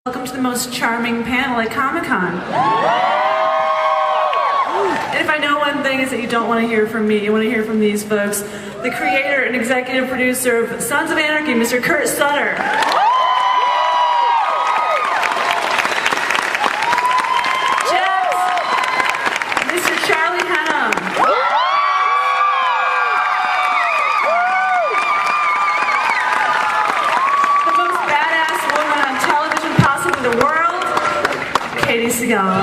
Welcome to the most charming panel at Comic-Con. And if I know one thing, is that you don't want to hear from me. You want to hear from these folks. The creator and executive producer of Sons of Anarchy, Mr. Kurt Sutter. Jets, Mr. Charlie Hunnam. The most badass woman on television, possibly the world, Katey Sagal.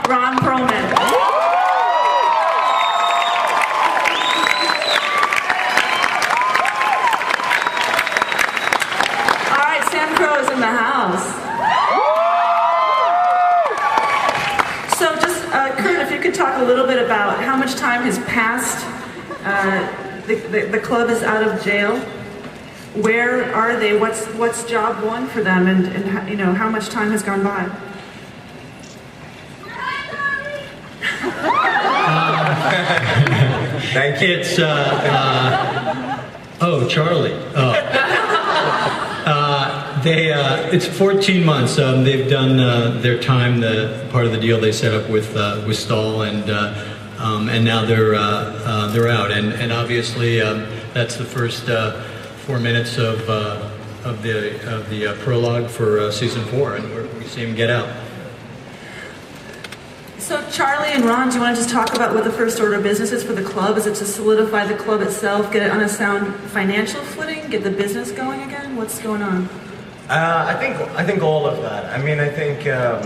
Ron Perlman. All right, Sam Crow is in the house. So just, Kurt, if you could talk a little bit about how much time has passed. The club is out of jail. Where are they? What's job one for them? And you know, how much time has gone by? Thank you. It's, oh, Charlie. Oh. It's 14 months. They've done their time, part of the deal they set up with Stahl, and now they're out. And obviously, that's the first 4 minutes of the prologue for season 4, and we see him get out. So Charlie and Ron, do you want to just talk about what the first order of business is for the club? Is it to solidify the club itself, get it on a sound financial footing, get the business going again? What's going on? I think all of that. I mean, I think I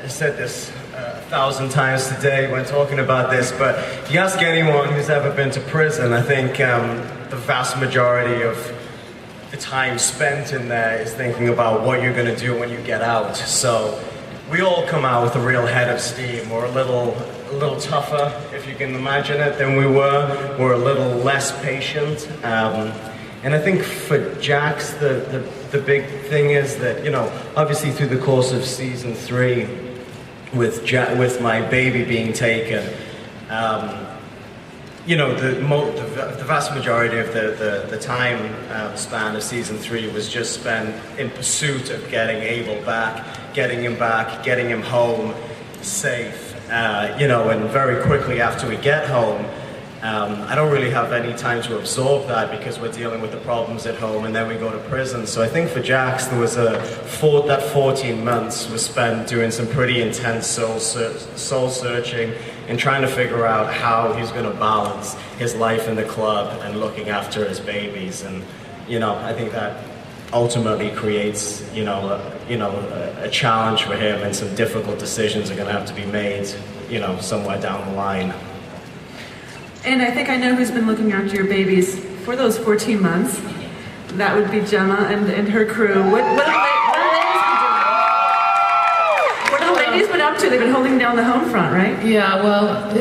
said this 1,000 times today when talking about this, but if you ask anyone who's ever been to prison, I think the vast majority of the time spent in there is thinking about what you're going to do when you get out. So we all come out with a real head of steam. We're a little tougher, if you can imagine it, than we were. We're a little less patient. And I think for Jax, the big thing is that, you know, obviously through the course of season 3, with my baby being taken, you know, the vast majority of the time span of season 3 was just spent in pursuit of getting Abel back, getting him home safe, you know, and very quickly after we get home, I don't really have any time to absorb that because we're dealing with the problems at home, and then we go to prison. So I think for Jax, there was that 14 months was spent doing some pretty intense soul searching and trying to figure out how he's going to balance his life in the club and looking after his babies. And, you know, I think that ultimately creates, a challenge for him, and some difficult decisions are going to have to be made, you know, somewhere down the line. And I think I know who's been looking after your babies for those 14 months. That would be Gemma and her crew. What have the ladies been up to? They've been holding down the home front, right? Yeah, well,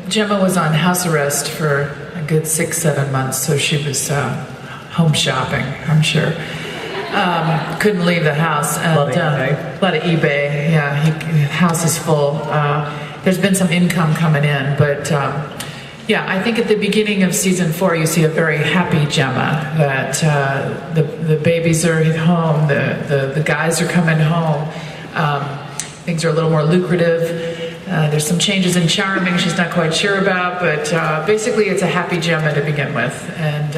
Gemma was on house arrest for a good 6-7 months, so she was home shopping, I'm sure. Couldn't leave the house. And, a lot of eBay. Yeah, house is full. There's been some income coming in, but yeah, I think at the beginning of season 4, you see a very happy Gemma, that the babies are at home, the guys are coming home, things are a little more lucrative. There's some changes in charming she's not quite sure about, but basically it's a happy Gemma to begin with, and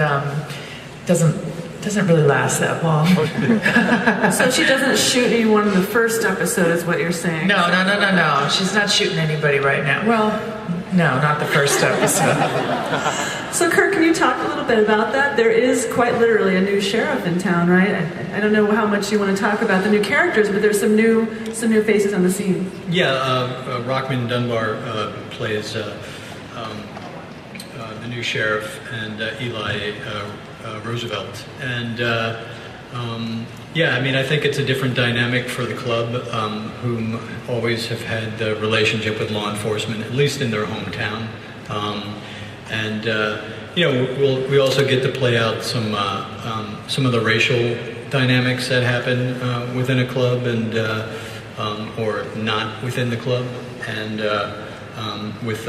doesn't really last that long. So she doesn't shoot anyone in the first episode, is what you're saying? No. She's not shooting anybody right now. Well, no, not the first episode. So Kurt, can you talk a little bit about that? There is quite literally a new sheriff in town, right? I don't know how much you want to talk about the new characters, but there's some new faces on the scene. Yeah, Rockman Dunbar plays the new sheriff, and Eli Roosevelt, and yeah, I mean, I think it's a different dynamic for the club, whom always have had the relationship with law enforcement, at least in their hometown, and you know, we also get to play out some of the racial dynamics that happen within a club, and or not within the club, and with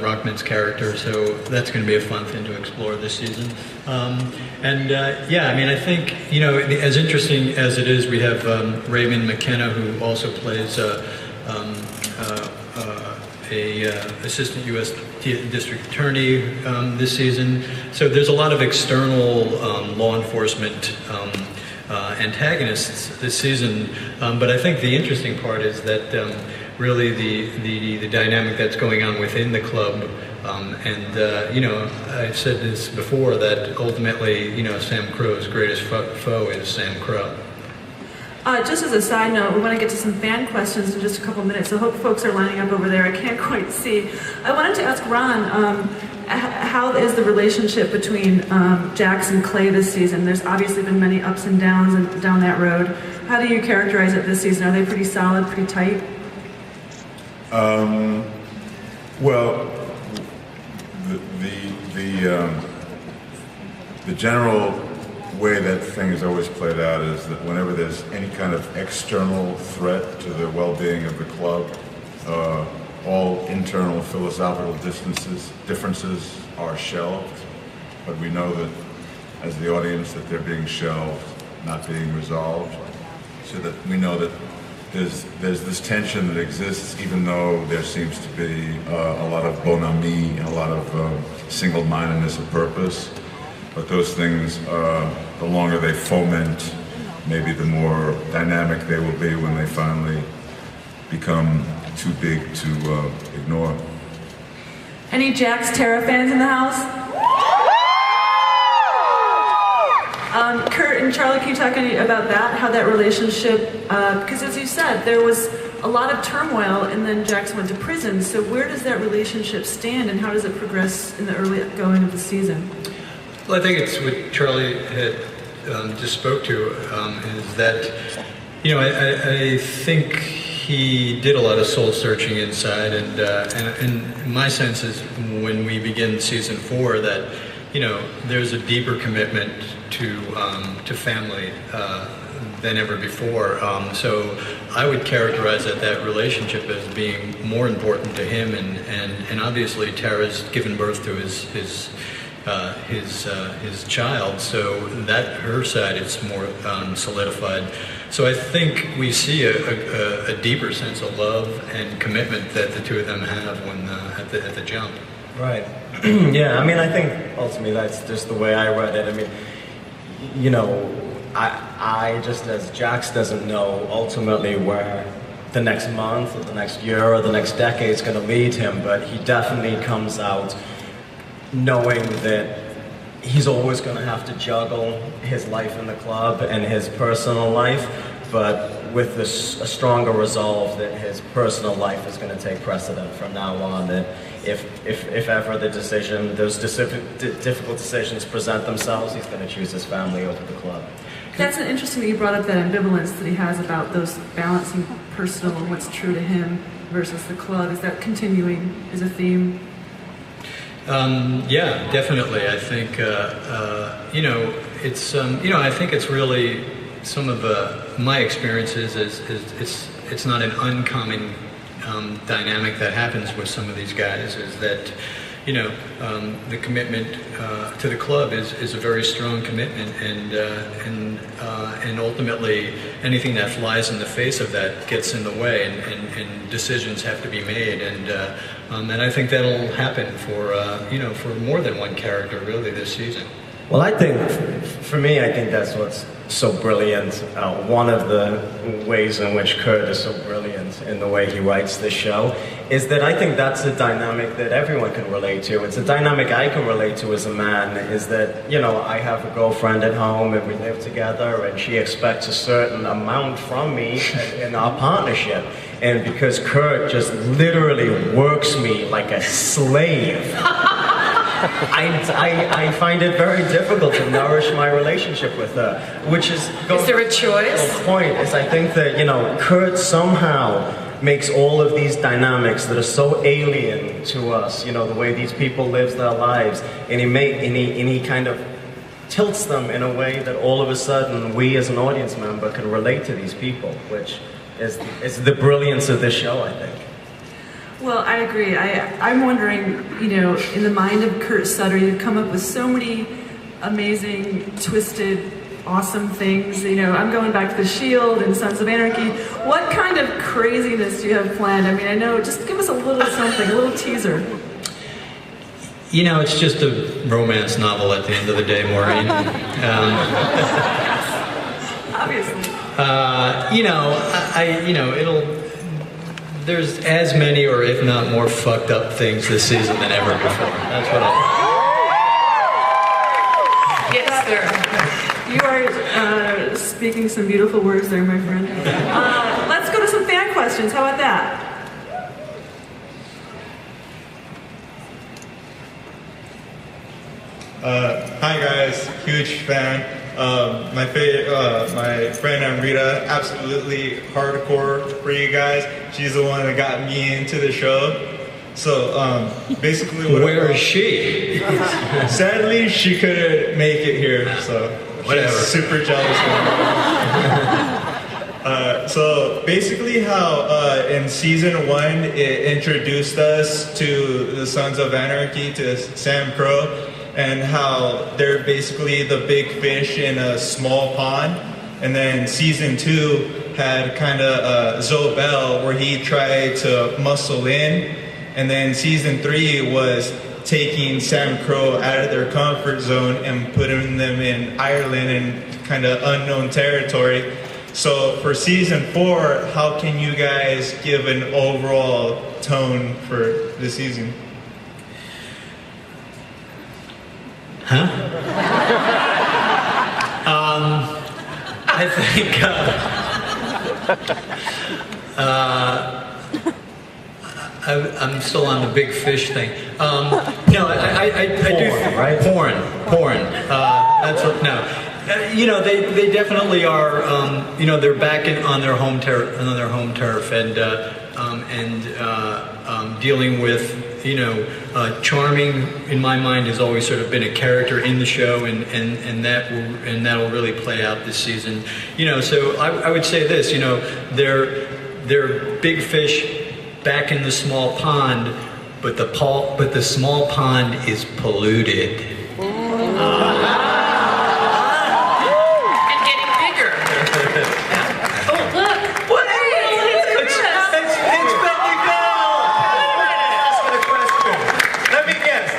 Rockman's character. So that's going to be a fun thing to explore this season. Yeah, I mean, I think, you know, as interesting as it is, we have Raymond McKenna, who also plays a assistant U.S. district attorney this season. So there's a lot of external law enforcement antagonists this season. But I think the interesting part is that really the dynamic that's going on within the club. You know, I've said this before, that ultimately, you know, Sam Crow's greatest foe is Sam Crow. Just as a side note, we want to get to some fan questions in just a couple minutes, so I hope folks are lining up over there. I can't quite see. I wanted to ask Ron, how is the relationship between Jax and Clay this season? There's obviously been many ups and downs down that road. How do you characterize it this season? Are they pretty solid, pretty tight? Well, the general way that thing is always played out is that whenever there's any kind of external threat to the well-being of the club, all internal philosophical differences are shelved. But we know that, as the audience, that they're being shelved, not being resolved. So that we know that there's this tension that exists, even though there seems to be a lot of bonhomie and a lot of single-mindedness of purpose. But those things, the longer they foment, maybe the more dynamic they will be when they finally become too big to ignore. Any Jax Terra fans in the house? Kurt and Charlie, can you talk about that, how that relationship, because as you said, there was a lot of turmoil and then Jax went to prison, so where does that relationship stand and how does it progress in the early going of the season? Well, I think it's what Charlie had just spoke to, is that, you know, I think he did a lot of soul searching inside, and my sense is when we begin season 4 that, you know, there's a deeper commitment to family than ever before. So I would characterize that relationship as being more important to him, and obviously Tara's given birth to his child, so that her side is more solidified. So I think we see a deeper sense of love and commitment that the two of them have when at the jump. Right. Yeah, I mean, I think ultimately that's just the way I read it. I mean, you know, I just, as Jax doesn't know ultimately where the next month or the next year or the next decade is going to lead him, but he definitely comes out knowing that he's always going to have to juggle his life in the club and his personal life, but with a stronger resolve that his personal life is going to take precedent from now on, that if ever those difficult decisions present themselves, he's going to choose his family over the club. That's interesting that you brought up that ambivalence that he has about those balancing personal and what's true to him versus the club. Is that continuing as a theme? Yeah, definitely. I think, you know, it's, you know, I think it's really some of my experiences is it's not an uncommon dynamic that happens with some of these guys, is that, you know, the commitment to the club is a very strong commitment, and ultimately anything that flies in the face of that gets in the way, and decisions have to be made, and I think that'll happen for you know, for more than one character really this season. Well, I think, for me, I think that's what's so brilliant. One of the ways in which Kurt is so brilliant in the way he writes this show is that I think that's a dynamic that everyone can relate to. It's a dynamic I can relate to as a man, is that, you know, I have a girlfriend at home and we live together and she expects a certain amount from me in our partnership. And because Kurt just literally works me like a slave, I find it very difficult to nourish my relationship with her, which is... Is there a choice? The point is, I think that, you know, Kurt somehow makes all of these dynamics that are so alien to us, you know, the way these people live their lives, and he kind of tilts them in a way that all of a sudden we as an audience member can relate to these people, which is the brilliance of this show, I think. Well, I agree. I'm wondering, in the mind of Kurt Sutter, you've come up with so many amazing, twisted, awesome things. I'm going back to The Shield and Sons of Anarchy. What kind of craziness do you have planned? I mean, I know, just give us a little something, a little teaser. It's just a romance novel at the end of the day, Maureen. Obviously. There's as many, or if not more, fucked up things this season than ever before. That's what Yes, sir. You are speaking some beautiful words there, my friend. Let's go to some fan questions. How about that? Hi guys, huge fan. My friend Amrita, absolutely hardcore for you guys. She's the one that got me into the show. So basically, Where is she? Sadly, she couldn't make it here, so Whatever. she's super jealous of me. So basically, how in season 1 it introduced us to the Sons of Anarchy, to Sam Crow, and how they're basically the big fish in a small pond. And then season 2 had kind of Zobel, where he tried to muscle in. And then season 3 was taking Sam Crow out of their comfort zone and putting them in Ireland in kind of unknown territory. So for season 4, how can you guys give an overall tone for the season? Huh? I think I'm still on the big fish thing. No, I do. Right? Porn. That's what. No. They definitely are. They're back on their home turf, and dealing with. Charming in my mind has always sort of been a character in the show, and that will really play out this season. So I would say this. They're big fish back in the small pond, but the small pond is polluted. And getting bigger. Oh, look. What?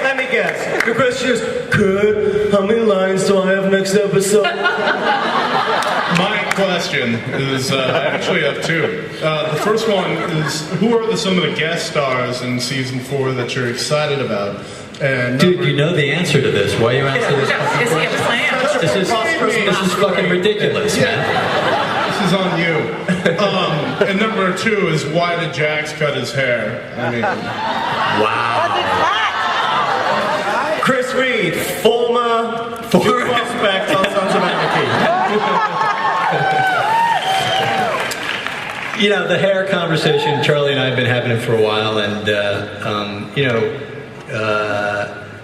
Let me guess. The question is, Kurt, how many lines do I have next episode? My question is, I actually have two. The first one is, who are some of the guest stars in season 4 that you're excited about? And Dude, you know the answer to this. Why are you answering this fucking Is he a question? plan? This is fucking ridiculous, man. this is on you. And number 2 is, why did Jax cut his hair? I mean, Wow. Chris Reed, former prospect on Sons of Anarchy. The hair conversation, Charlie and I have been having it for a while, and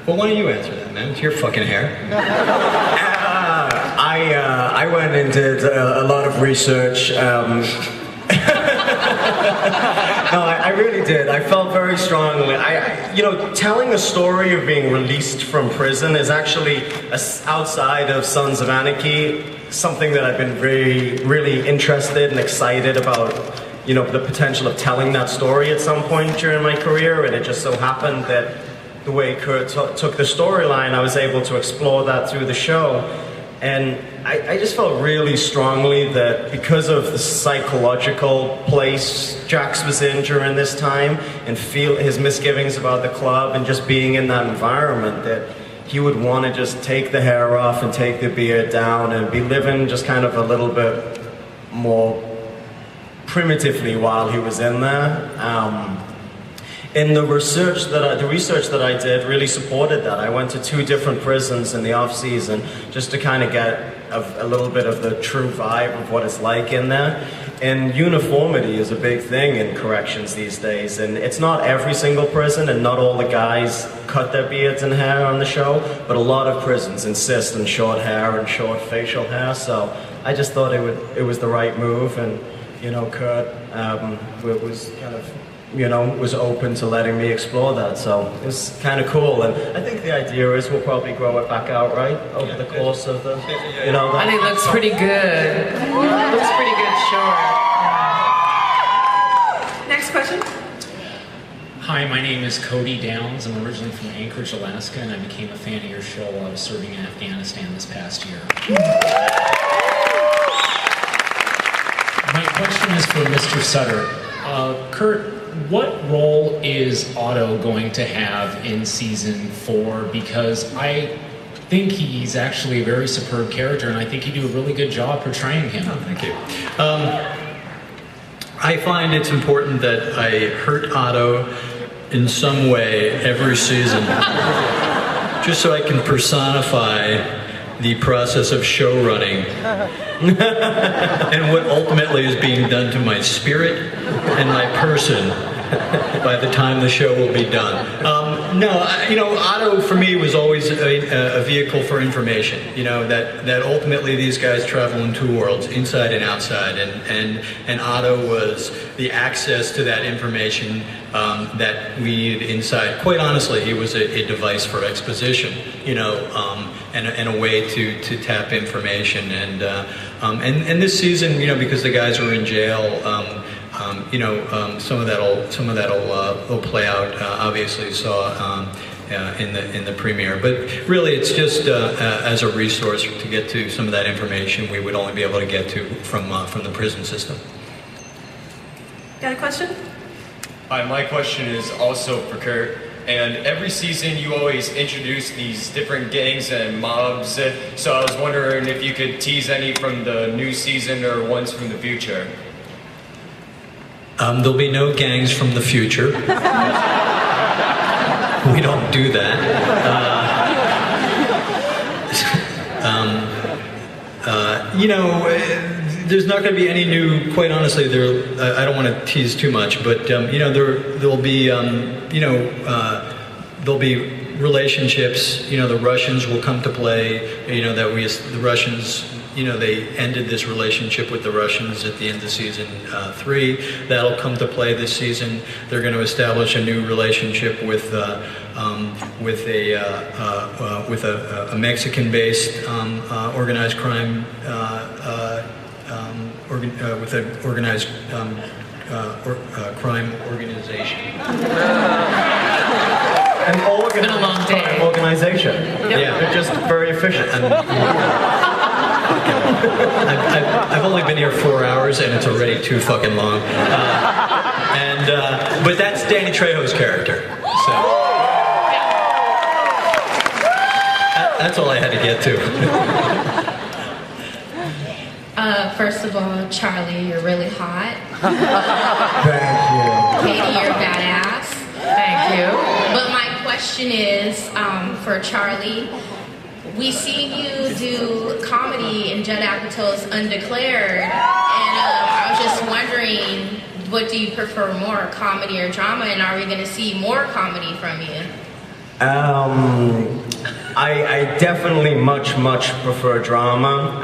well, why don't you answer that, man? It's your fucking hair. I went and did a lot of research. No, I really did. I felt very strongly. Telling a story of being released from prison is actually, outside of Sons of Anarchy, something that I've been really interested and excited about. The potential of telling that story at some point during my career, and it just so happened that the way Kurt took the storyline, I was able to explore that through the show. And I just felt really strongly that because of the psychological place Jax was in during this time, and feel his misgivings about the club and just being in that environment, that he would want to just take the hair off and take the beard down and be living just kind of a little bit more primitively while he was in there. And the research that I did really supported that. I went to 2 different prisons in the off season just to kind of get a little bit of the true vibe of what it's like in there. And uniformity is a big thing in corrections these days. And it's not every single prison, and not all the guys cut their beards and hair on the show, but a lot of prisons insist on short hair and short facial hair. So I just thought it was the right move, and Kurt was kind of was open to letting me explore that. So it's kind of cool. And I think the idea is we'll probably grow it back out, right, over the course of the, I think it looks pretty good. Looks pretty good, sure. Next question. Hi, my name is Cody Downs. I'm originally from Anchorage, Alaska, and I became a fan of your show while I was serving in Afghanistan this past year. My question is for Mr. Sutter. Kurt, what role is Otto going to have in season 4? Because I think he's actually a very superb character, and I think you do a really good job portraying him. Oh, thank you. I find it's important that I hurt Otto in some way every season, just so I can personify the process of show running and what ultimately is being done to my spirit and my person by the time the show will be done. Otto for me was always a vehicle for information. That ultimately these guys travel in two worlds, inside and outside, and Otto was the access to that information that we needed inside. Quite honestly, he was a device for exposition, and a way to tap information. And this season, because the guys are in jail. Some of that'll play out. Obviously, saw in the premiere, but really, it's just as a resource to get to some of that information we would only be able to get to from the prison system. Got a question? Hi, my question is also for Kurt. And every season, you always introduce these different gangs and mobs. So I was wondering if you could tease any from the new season or ones from the future. There'll be no gangs from the future. We don't do that. There's not going to be any new. Quite honestly, I don't want to tease too much, but there'll be relationships. The Russians will come to play. The Russians. They ended this relationship with the Russians at the end of season 3. That'll come to play this season. They're going to establish a new relationship with a Mexican-based organized crime with an organized crime organization. An organized crime organization. Yeah, they're just very efficient. I've only been here 4 hours and it's already too fucking long. But that's Danny Trejo's character. So that's all I had to get to. First of all, Charlie, you're really hot. Thank you. Katey, you're badass. Thank you. But my question is for Charlie. We see you do comedy in Judd Apatow's Undeclared, and I was just wondering, what do you prefer more, comedy or drama, and are we going to see more comedy from you? I definitely much prefer drama.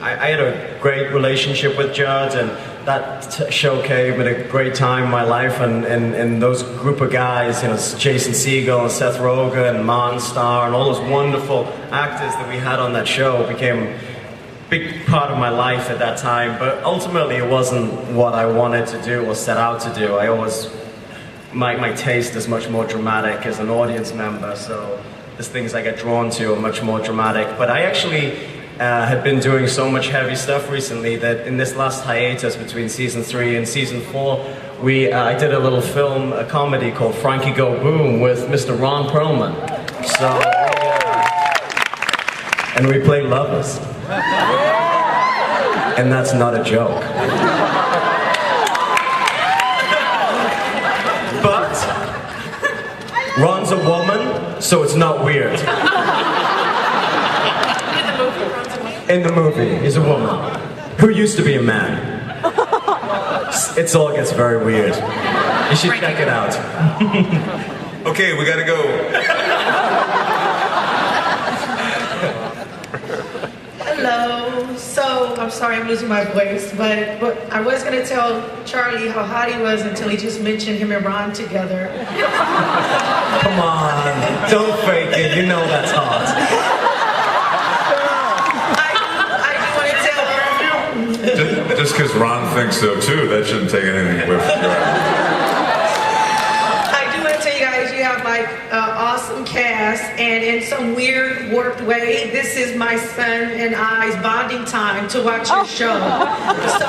I had a great relationship with Judd, and that show came at a great time in my life, and those group of guys, Jason Segel and Seth Rogen and Monstar and all those wonderful actors that we had on that show became a big part of my life at that time. But ultimately, it wasn't what I wanted to do or set out to do. My taste is much more dramatic as an audience member, so there's things I get drawn to are much more dramatic. But I actually had been doing so much heavy stuff recently that in this last hiatus between season 3 and season 4, I did a little film, a comedy called Frankie Go Boom with Mr. Ron Perlman. So and we played lovers, and that's not a joke. But Ron's a woman, so it's not weird. In the movie, he's a woman who used to be a man. It all gets very weird. You should check it out. Okay, we gotta go. Hello. So, I'm sorry I'm losing my voice, but I was going to tell Charlie how hot he was until he just mentioned him and Ron together. Come on, don't fake it. You know that's hot. I do want to tell Just because Ron thinks so too, that shouldn't take anything away from you. I do want to tell you guys, you have like awesome cast, and in some weird, warped way, this is my son and I's bonding time to watch your show. So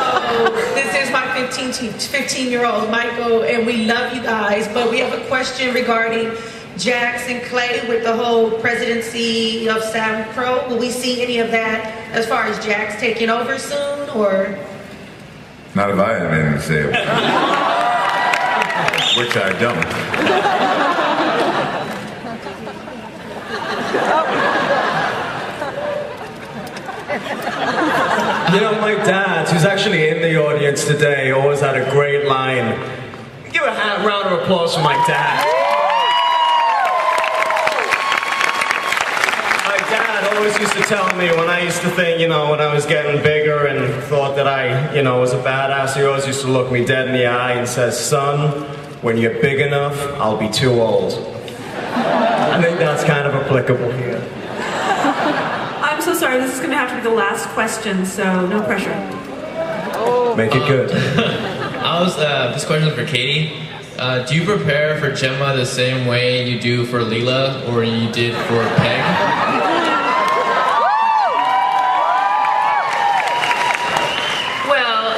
this is my 15-year-old Michael, and we love you guys, but we have a question regarding Jax and Clay with the whole presidency of Sam Crow. Will we see any of that as far as Jax taking over soon, or? Not if I have anything to say about it. Which I don't. You know, my dad, who's actually in the audience today, always had a great line. Give a round of applause for my dad. My dad always used to tell me when I used to think, you know, when I was getting bigger and thought that I, you know, was a badass, he always used to look me dead in the eye and says, son, when you're big enough, I'll be too old. I think that's kind of applicable here. I'm so sorry, this is going to have to be the last question, so no pressure. Make it good. This question is for Katey. Do you prepare for Gemma the same way you do for Leela, or you did for Peg? Well,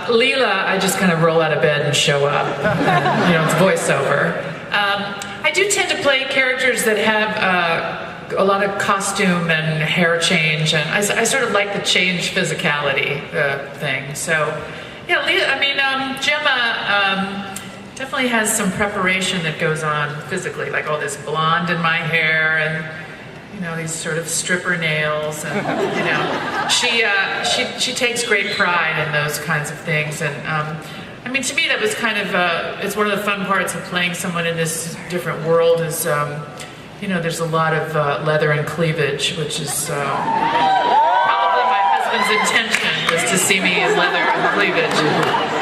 Leela, I just kind of roll out of bed and show up. You know, it's voiceover. I do tend to play characters that have a lot of costume and hair change, and I sort of like the change physicality thing. So, yeah, I mean, Gemma definitely has some preparation that goes on physically, like all this blonde in my hair, and you know, these sort of stripper nails, and you know, she takes great pride in those kinds of things, and I mean, to me, that was kind of it's one of the fun parts of playing someone in this different world is. You know, there's a lot of leather and cleavage, which is probably my husband's intention, was to see me in leather and cleavage.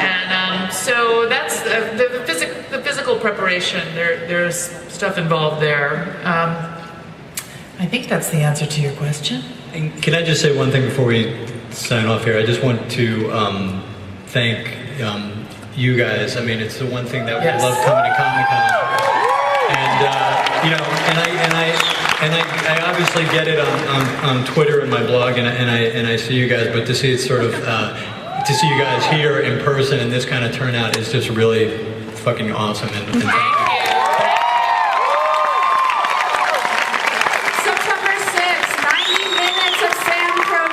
And so that's the physical preparation. There's stuff involved there. I think that's the answer to your question. And can I just say one thing before we sign off here? I just want to thank you guys. I mean, it's the one thing that we love coming to Comic-Con. And you know, and I obviously get it on Twitter and my blog, and I see you guys, but to see it sort of to see you guys here in person and this kind of turnout is just really fucking awesome. And thank you. September 6th, 90 minutes of Sam Crow